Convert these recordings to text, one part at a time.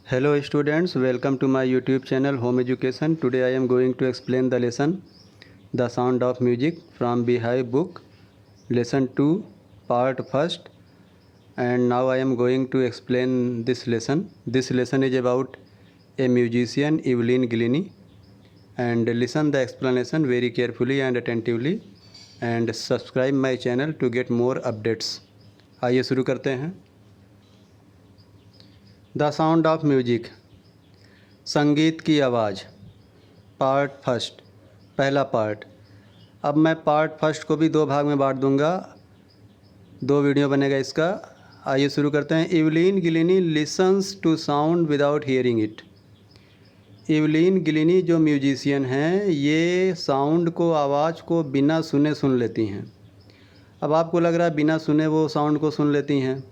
Hello students, welcome to my YouTube channel Home Education. Today I am going to explain the lesson The Sound of Music from Beehive book, lesson 2, part 1st. And now I am going to explain this lesson. This lesson is about a musician, Evelyn Gilney. And listen the explanation very carefully and attentively. And subscribe my channel to get more updates. आइए शुरू करते हैं। The sound of music, संगीत की आवाज़, part first, पहला part. अब मैं पार्ट फर्स्ट को भी दो भाग में बांट दूंगा, दो वीडियो बनेगा इसका। आइए शुरू करते हैं। Evelyn Glennie listens to sound without hearing it. Evelyn Glennie जो म्यूजिशियन हैं, ये साउंड को, आवाज़ को बिना सुने सुन लेती हैं। अब आपको लग रहा है बिना सुने वो साउंड को सुन लेती हैं,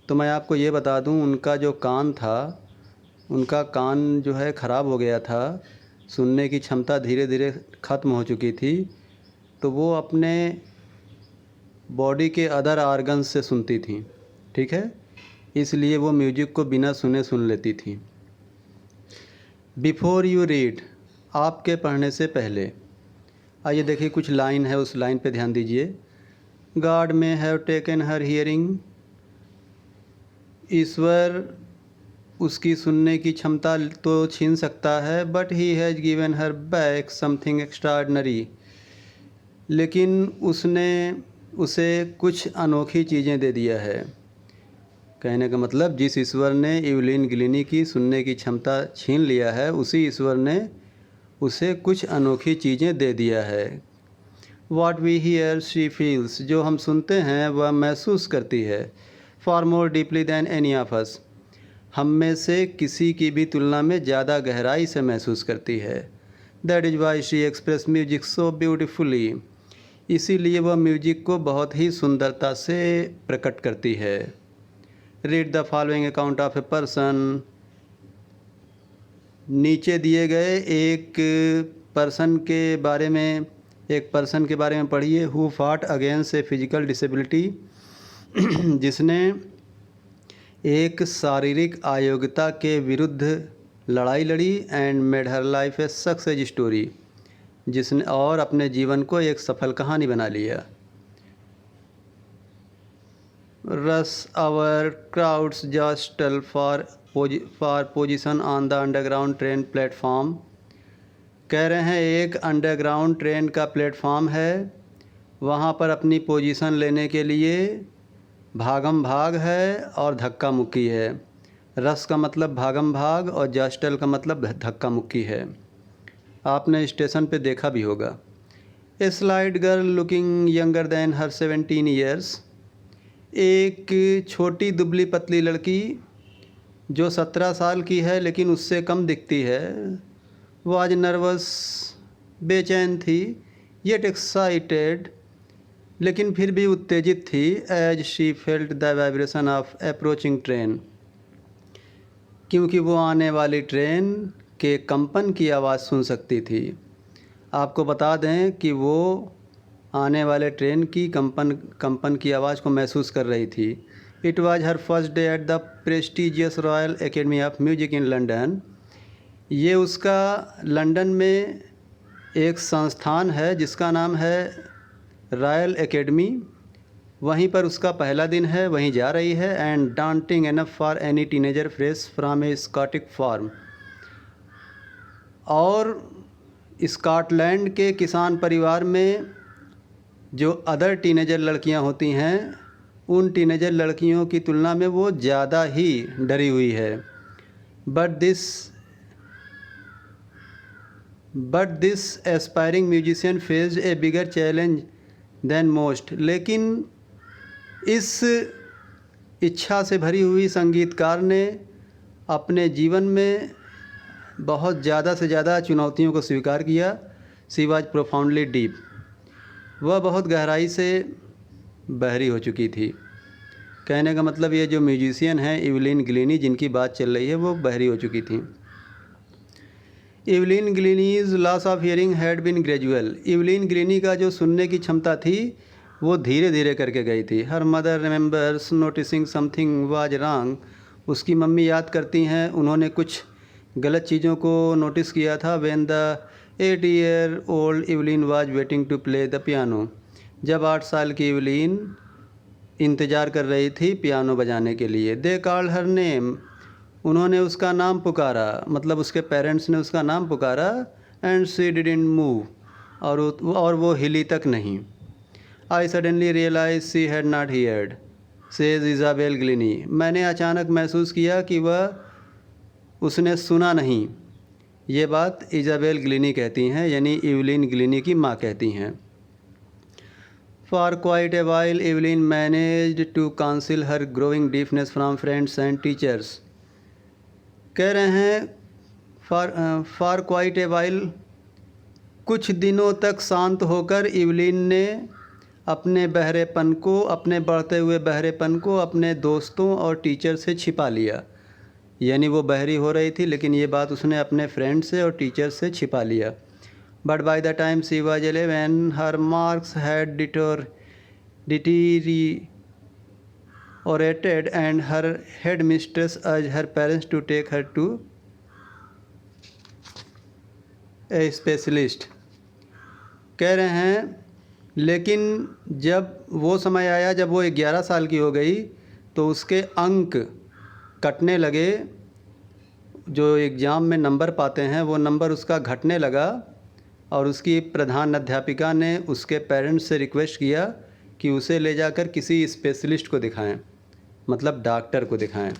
तो मैं आपको ये बता दूं, उनका जो कान था, उनका कान जो है ख़राब हो गया था, सुनने की क्षमता धीरे धीरे ख़त्म हो चुकी थी, तो वो अपने बॉडी के अदर आर्गन्स से सुनती थी, ठीक है। इसलिए वो म्यूजिक को बिना सुने सुन लेती थी। बिफोर यू रीड, आपके पढ़ने से पहले। आइए देखिए, कुछ लाइन है, उस लाइन पे ध्यान दीजिए। God may have taken her hearing, ईश्वर उसकी सुनने की क्षमता तो छीन सकता है, but he has given her back something extraordinary, लेकिन उसने उसे कुछ अनोखी चीज़ें दे दिया है। कहने का मतलब, जिस ईश्वर ने एवलिन गिलिनी की सुनने की क्षमता छीन लिया है, उसी ईश्वर ने उसे कुछ अनोखी चीज़ें दे दिया है। What we hear she feels, जो हम सुनते हैं वह महसूस करती है। For more deeply than any of us, हम में से किसी की भी तुलना में ज़्यादा गहराई से महसूस करती है। That is why she express music so beautifully, इसीलिए वह म्यूजिक को बहुत ही सुंदरता से प्रकट करती है। Read the following account of a person, नीचे दिए गए एक पर्सन के बारे में पढ़िए। हु फाट अगेंस्ट ए फिजिकल डिसेबिलिटी, जिसने एक शारीरिक अयोग्यता के विरुद्ध लड़ाई लड़ी। And made her life a success story, जिसने और अपने जीवन को एक सफल कहानी बना लिया। Rush hour crowds jostle for position on the underground train platform, कह रहे हैं एक अंडरग्राउंड ट्रेन का प्लेटफॉर्म है, वहाँ पर अपनी पोजीशन लेने के लिए भागम भाग है और धक्का मुक्की है। रस का मतलब भागम भाग और जस्टल का मतलब धक्का मुक्की है। आपने स्टेशन पे देखा भी होगा। A slight girl looking younger than her 17 years, एक छोटी दुबली पतली लड़की जो 17 साल की है लेकिन उससे कम दिखती है। वाज नर्वस, बेचैन थी, येट एक्साइटेड, लेकिन फिर भी उत्तेजित थी। As she felt the vibration of approaching train, क्योंकि वो आने वाली ट्रेन के कंपन की आवाज़ सुन सकती थी। आपको बता दें कि वो आने वाले ट्रेन की कंपन की आवाज़ को महसूस कर रही थी। It was her first day at the prestigious royal Academy of music in London, ये उसका लंदन में एक संस्थान है जिसका नाम है रॉयल एकेडमी, वहीं पर उसका पहला दिन है, वहीं जा रही है। And daunting enough for any teenager fresh from a Scottish farm, और स्कॉटलैंड के किसान परिवार में जो अदर टीनेजर लड़कियां होती हैं, उन टीनेजर लड़कियों की तुलना में वो ज़्यादा ही डरी हुई है। But this aspiring musician faced a bigger challenge than most, लेकिन इस इच्छा से भरी हुई संगीतकार ने अपने जीवन में बहुत ज़्यादा से ज़्यादा चुनौतियों को स्वीकार किया। शी वॉज प्रोफाउंडली डीप, वह बहुत गहराई से बहरी हो चुकी थी। कहने का मतलब, ये जो म्यूजिशियन हैं एवलिन गिलिनी, जिनकी बात चल रही है, वो बहरी हो चुकी थी। Evelyn Glennie's loss of hearing had been gradual, Evelyn Glennie का जो सुनने की क्षमता थी वो धीरे धीरे करके गई थी। Her mother remembers noticing something was wrong, उसकी मम्मी याद करती हैं उन्होंने कुछ गलत चीज़ों को नोटिस किया था। When the 8-year-old Evelyn was waiting to play the piano, जब 8 साल की इवलिन इंतज़ार कर रही थी पियानो बजाने के लिए। दे कॉल्ड हर नेम, उन्होंने उसका नाम पुकारा, मतलब उसके पेरेंट्स ने उसका नाम पुकारा। एंड शी डिडंट मूव, और वो हिली तक नहीं। I suddenly realise she had not heard, says Isabel Glennie, मैंने अचानक महसूस किया कि उसने सुना नहीं। ये बात इज़ाबेल ग्लिनी कहती हैं, यानी इवलिन ग्लिनी की माँ कहती हैं। For quite a while Evelyn managed to conceal her growing deafness from friends and teachers. कह रहे हैं फॉर क्वाइट ए वाइल, कुछ दिनों तक शांत होकर इवलिन ने अपने बढ़ते हुए बहरेपन को अपने दोस्तों और टीचर से छिपा लिया। यानी वो बहरी हो रही थी, लेकिन ये बात उसने अपने फ्रेंड से और टीचर से छिपा लिया। But by the time she was 11 her marks had deteriorated and her headmistress urged her parents to take her to a specialist। कह रहे हैं लेकिन जब वो समय आया जब वो 11 साल की हो गई तो उसके अंक कटने लगे, जो एग्ज़ाम में नंबर पाते हैं वो नंबर उसका घटने लगा, और उसकी प्रधान अध्यापिका ने उसके पेरेंट्स से रिक्वेस्ट किया कि उसे ले जाकर किसी स्पेशलिस्ट को दिखाएं, मतलब डॉक्टर को दिखाएं।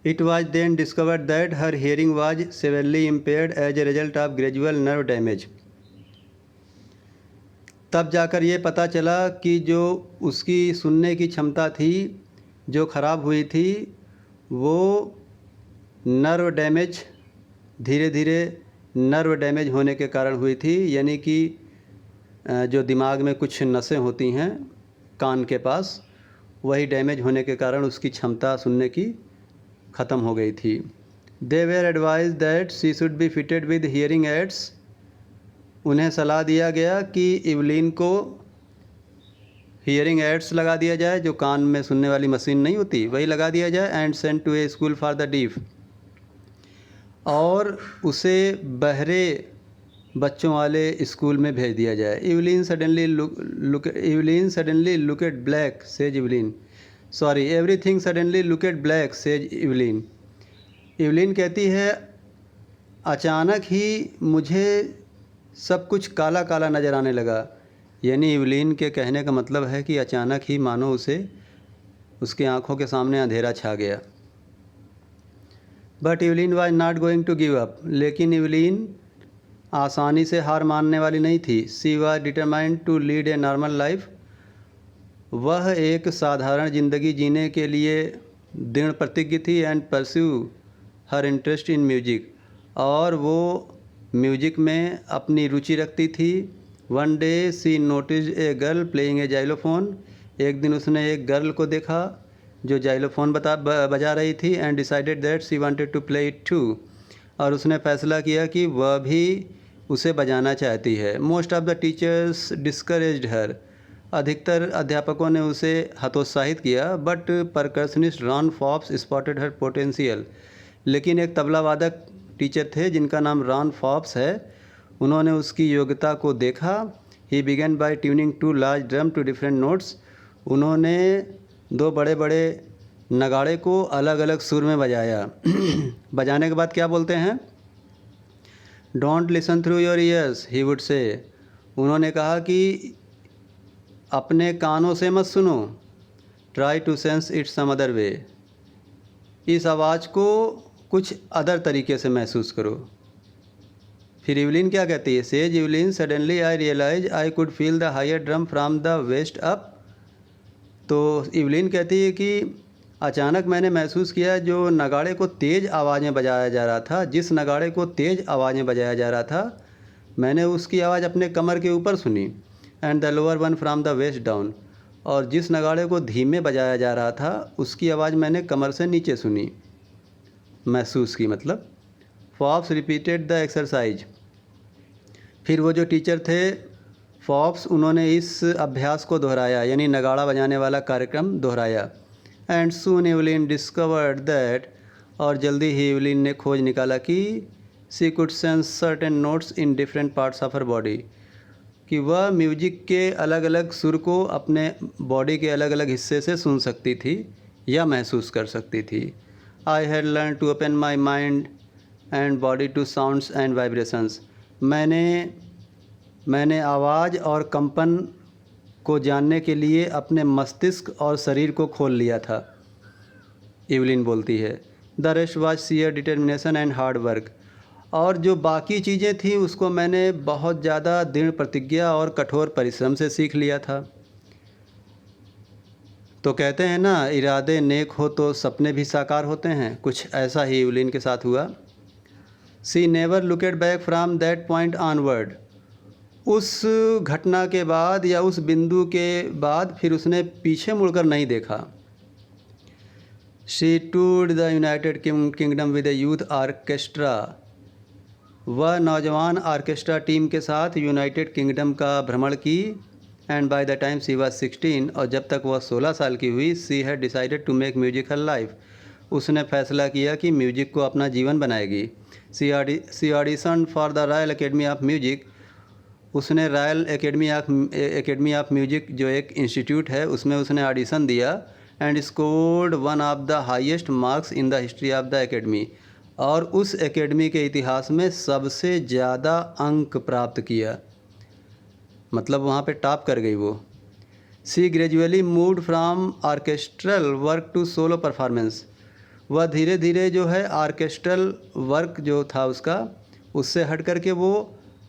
It was then discovered that her hearing was severely impaired as a result of gradual nerve damage। तब जाकर ये पता चला कि जो उसकी सुनने की क्षमता थी जो ख़राब हुई थी, वो नर्व डैमेज, धीरे धीरे नर्व डैमेज होने के कारण हुई थी। यानी कि जो दिमाग में कुछ नसें होती हैं कान के पास, वही डैमेज होने के कारण उसकी क्षमता सुनने की ख़त्म हो गई थी। They were advise that she should be fitted with hearing aids, उन्हें सलाह दिया गया कि इवलिन को हियरिंग एड्स लगा दिया जाए, जो कान में सुनने वाली मशीन नहीं होती वही लगा दिया जाए। And send to a school for the deaf, और उसे बहरे बच्चों वाले स्कूल में भेज दिया जाए। Evelyn suddenly looked black says Evelyn, sorry everything suddenly looked black says Evelyn. Evelyn कहती है अचानक ही मुझे सब कुछ काला काला नज़र आने लगा। यानी इवलिन के कहने का मतलब है कि अचानक ही मानो उसकी आंखों के सामने अंधेरा छा गया। But Evelyn was not going to give up, लेकिन इवलिन आसानी से हार मानने वाली नहीं थी। She was determined to lead a normal life, वह एक साधारण ज़िंदगी जीने के लिए दृढ़ प्रतिज्ञ थी। And pursue her interest in music, और वो म्यूजिक में अपनी रुचि रखती थी। One day she notice a girl playing a xylophone, एक दिन उसने एक गर्ल को देखा जो जाइलोफोन बजा रही थी। And decided that she wanted to play it too, और उसने फैसला किया कि वह भी उसे बजाना चाहती है। Most of the teachers discouraged her, अधिकतर अध्यापकों ने उसे हतोत्साहित किया। But percussionist Ron Forbes spotted her potential, लेकिन एक तबला वादक टीचर थे जिनका नाम रॉन फॉप्स है, उन्होंने उसकी योग्यता को देखा। He began by tuning two large drum to different notes, उन्होंने दो बड़े बड़े नगाड़े को अलग अलग सुर में बजाया। बजाने के बाद क्या बोलते हैं, don't listen through your ears he would say, उन्होंने कहा कि अपने कानों से मत सुनो, try to sense it some other way, इस आवाज़ को कुछ अदर तरीके से महसूस करो। फिर इवलिन क्या कहती है, says Evelyn suddenly I realise I could feel the higher drum from the waist up. तो इवलिन कहती है कि अचानक मैंने महसूस किया जो नगाड़े को तेज़ आवाज़ें बजाया जा रहा था, जिस नगाड़े को तेज़ आवाज़ें बजाया जा रहा था मैंने उसकी आवाज़ अपने कमर के ऊपर सुनी। And the lower one from the waist down, और जिस नगाड़े को धीमे बजाया जा रहा था उसकी आवाज़ मैंने कमर से नीचे सुनी, महसूस की मतलब। फॉप्स रिपीटेड द एक्सरसाइज, फिर वो जो टीचर थे फॉप्स उन्होंने इस अभ्यास को दोहराया, यानी नगाड़ा बजाने वाला कार्यक्रम दोहराया। And soon Evelyn discovered that, और जल्दी ही एवलिन ने खोज निकाला कि she could sense certain notes in different parts of her body, कि वह म्यूजिक के अलग अलग सुर को अपने बॉडी के अलग अलग हिस्से से सुन सकती थी या महसूस कर सकती थी। I had learn to open my mind and body to sounds and vibrations, मैंने आवाज़ और कंपन को जानने के लिए अपने मस्तिष्क और शरीर को खोल लिया था, एवलिन बोलती है। The rest was share determination and hard work, और जो बाकी चीज़ें थी उसको मैंने बहुत ज़्यादा दृढ़ प्रतिज्ञा और कठोर परिश्रम से सीख लिया था। तो कहते हैं ना, इरादे नेक हो तो सपने भी साकार होते हैं, कुछ ऐसा ही एवलिन के साथ हुआ। She never looked back from that point onward, उस घटना के बाद या उस बिंदु के बाद फिर उसने पीछे मुड़कर नहीं देखा। She toured the United Kingdom with a youth orchestra, वह नौजवान आर्केस्ट्रा टीम के साथ यूनाइटेड किंगडम का भ्रमण की। And by the time she was 16, और जब तक वह 16 साल की हुई, she had decided to make music her life, उसने फैसला किया कि म्यूजिक को अपना जीवन बनाएगी। She audition for the Royal Academy of Music, उसने रॉयल एकेडमी ऑफ म्यूजिक जो एक इंस्टीट्यूट है उसमें उसने ऑडिशन दिया। And scored one of the highest marks in the history of the academy, और उस एकेडमी के इतिहास में सबसे ज़्यादा अंक प्राप्त किया, मतलब वहाँ पे टॉप कर गई वो। She gradually moved from orchestral work to solo performance, वह धीरे धीरे जो है ऑर्केस्ट्रल वर्क जो था उसका, उससे हट करके वो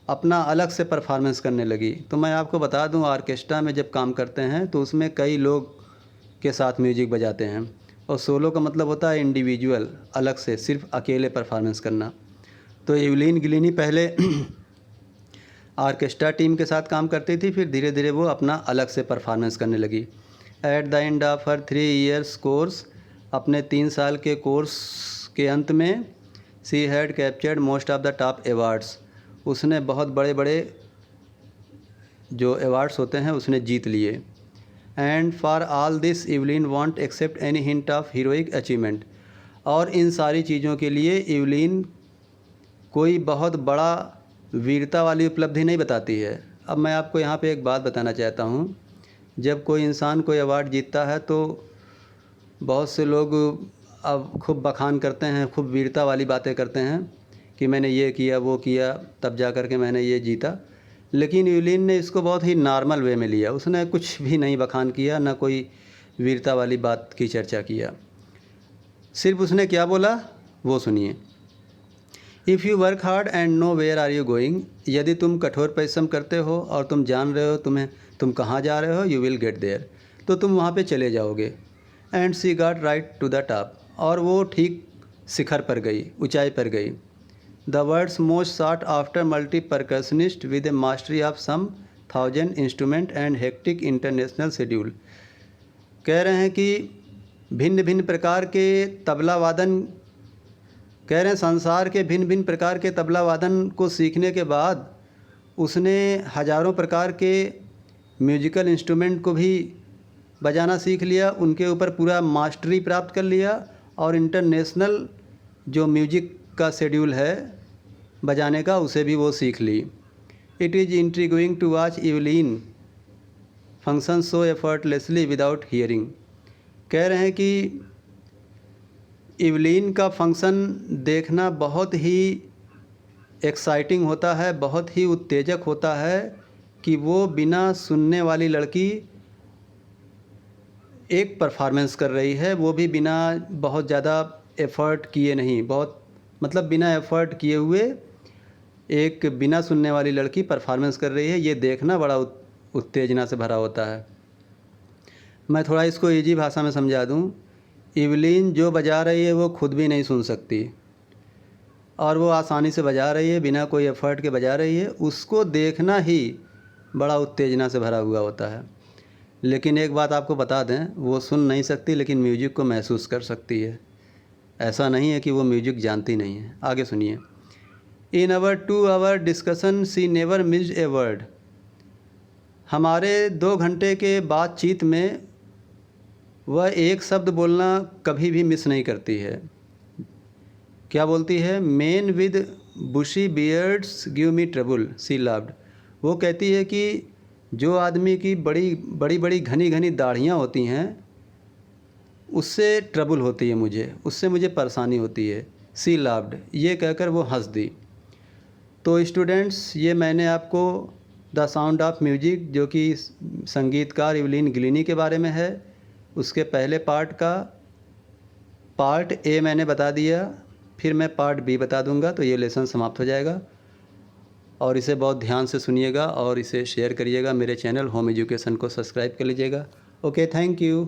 अपना अलग से परफॉर्मेंस करने लगी। तो मैं आपको बता दूं, ऑर्केस्ट्रा में जब काम करते हैं तो उसमें कई लोग के साथ म्यूजिक बजाते हैं, और सोलो का मतलब होता है इंडिविजुअल, अलग से सिर्फ अकेले परफॉर्मेंस करना। तो एवलिन गिलिनी पहले ऑर्केस्ट्रा टीम के साथ काम करती थी, फिर धीरे धीरे वो अपना अलग से परफॉर्मेंस करने लगी। At the end of her 3 years course, अपने 3 साल के कोर्स के अंत में, she had captured most of the top awards, उसने बहुत बड़े बड़े जो अवार्ड्स होते हैं उसने जीत लिए। And for all this Evelyn won't accept any hint of heroic achievement, और इन सारी चीज़ों के लिए एवलिन कोई बहुत बड़ा वीरता वाली उपलब्धि नहीं बताती है। अब मैं आपको यहाँ पे एक बात बताना चाहता हूँ, जब कोई इंसान कोई अवार्ड जीतता है तो बहुत से लोग अब खूब बखान करते हैं, खूब वीरता वाली बातें करते हैं कि मैंने ये किया वो किया तब जा कर के मैंने ये जीता। लेकिन एवलिन ने इसको बहुत ही नॉर्मल वे में लिया, उसने कुछ भी नहीं बखान किया, ना कोई वीरता वाली बात की चर्चा किया। सिर्फ उसने क्या बोला वो सुनिए। If you work hard and know where are you going, यदि तुम कठोर परिश्रम करते हो और तुम जान रहे हो तुम कहाँ जा रहे हो, यू विल गेट देयर, तो तुम वहाँ पे चले जाओगे। And she got right to the top, और वो ठीक शिखर पर गई, ऊंचाई पर गई। The world's most sought after multi percussionist with a mastery of some 1000 instrument and hectic international schedule, कह रहे हैं कि भिन्न भिन्न प्रकार के तबला वादन, कह रहे हैं संसार के भिन्न भिन्न प्रकार के तबला वादन को सीखने के बाद उसने हज़ारों प्रकार के म्यूजिकल इंस्ट्रूमेंट को भी बजाना सीख लिया, उनके ऊपर पूरा मास्टरी प्राप्त कर लिया, और इंटरनेशनल जो म्यूजिक का शेड्यूल है बजाने का उसे भी वो सीख ली। It is intriguing to watch Evelyn function so effortlessly without hearing, कह रहे हैं कि एवलिन का फंक्शन देखना बहुत ही एक्साइटिंग होता है, बहुत ही उत्तेजक होता है कि वो बिना सुनने वाली लड़की एक परफॉर्मेंस कर रही है, वो भी बिना बहुत ज़्यादा एफ़र्ट किए नहीं, बहुत मतलब बिना एफ़र्ट किए हुए एक बिना सुनने वाली लड़की परफॉर्मेंस कर रही है, ये देखना बड़ा उत्तेजना से भरा होता है। मैं थोड़ा इसको इजी भाषा में समझा दूं, एवलिन जो बजा रही है वो खुद भी नहीं सुन सकती, और वो आसानी से बजा रही है, बिना कोई एफ़र्ट के बजा रही है, उसको देखना ही बड़ा उत्तेजना से भरा हुआ होता है। लेकिन एक बात आपको बता दें, वो सुन नहीं सकती लेकिन म्यूजिक को महसूस कर सकती है, ऐसा नहीं है कि वो म्यूजिक जानती नहीं है। आगे सुनिए। In our 2 hour discussion she never missed a word, हमारे 2 घंटे के बातचीत में वह एक शब्द बोलना कभी भी मिस नहीं करती है। क्या बोलती है? Men with bushy beards give me trouble, she laughed. वो कहती है कि जो आदमी की बड़ी बड़ी बड़ी घनी घनी दाढ़ियाँ होती हैं उससे ट्रबल होती है मुझे, उससे मुझे परेशानी होती है। सी लाफ्ड, ये कहकर वो हंस दी। तो स्टूडेंट्स, ये मैंने आपको द साउंड ऑफ म्यूजिक, जो कि संगीतकार इवलिन गिलिनी के बारे में है, उसके पहले पार्ट का पार्ट ए मैंने बता दिया। फिर मैं पार्ट बी बता दूंगा, तो ये लेसन समाप्त हो जाएगा। और इसे बहुत ध्यान से सुनिएगा और इसे शेयर करिएगा। मेरे चैनल होम एजुकेशन को सब्सक्राइब कर लीजिएगा। Okay, thank you.